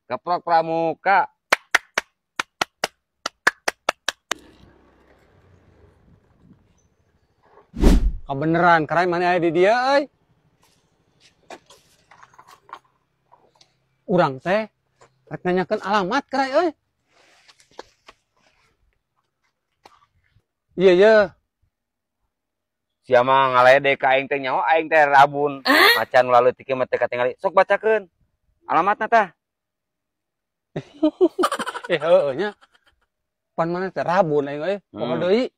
Keprok pramuka. Kebeneran, kerai mana ada di dia, euy. Urang teh rek nanyakeun alamat kerai euy. Iya, iya. Sia mah ngaledek ka aing teh nyaho aing teh rabun. Macan lalu teu kieu teh katingali. Sok bacakeun. Alamatna tah. Heueuh nya. Pan mana teh rabun aing euy. Poho deui.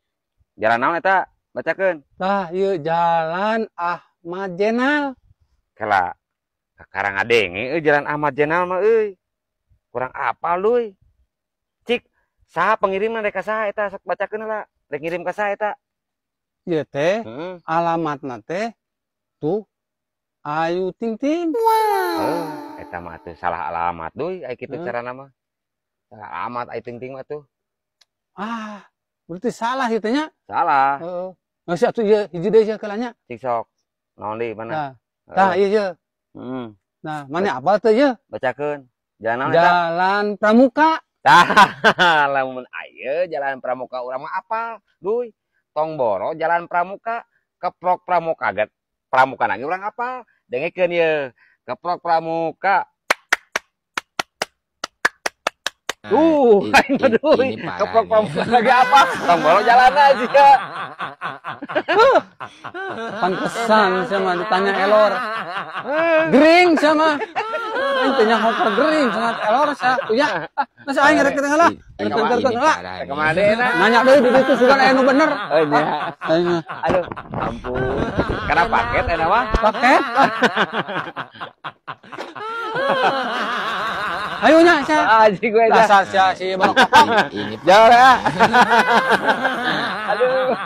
Jalan naon eta? Bacakeun. Tah ieu Jalan Ahmad Jenal. Kela kakarang ngadenge Jalan Ahmad Jenal mah euy. Kurang apal euy. Cik, saha pengirimna rek ka saha eta? Sok bacakeun heula. Rek ngirim ka saha eta? Ieu teh alamatna teh tuh Ayu Ting Ting. Wow. Eta mah atuh salah alamat deui aya kitu carana mah. Salah alamat Ayu Ting Ting mah tuh. Ah, berarti salah ieu teh nya. Salah. Heeh. Geus atuh ieu hiji deui sia kalanya. Cik sok. Naon deui mana? Nah, tah ieu ieu. Nah, mana apal teh ieu? Bacakeun. Jalan naon eta? Jalan Pramuka. Tah, lamun ayeuna Jalan Pramuka urang mah apal, duy. Tong boro Jalan Pramuka, keprok pramuka get. Pramuka lagi urang apal. Dengekeun ieu. Keprok pramuka. Aduh, keprok pramuka lagi apa? Tong boro jalan aja. Pantesan sama ditanya elor. Gering sama. Aing teh nyaho gering sangat elor sa. Uya. Masa aing rek tengah lah. Kemana deh? Nanya deui di ditu sugan aya nu bener. Oh iya. Aduh, ampun. Karena paket eta mah. Paket. Ayo nya sa. Aji gue dasar sia si Bang Kopong. Ini jauh ya. Aduh.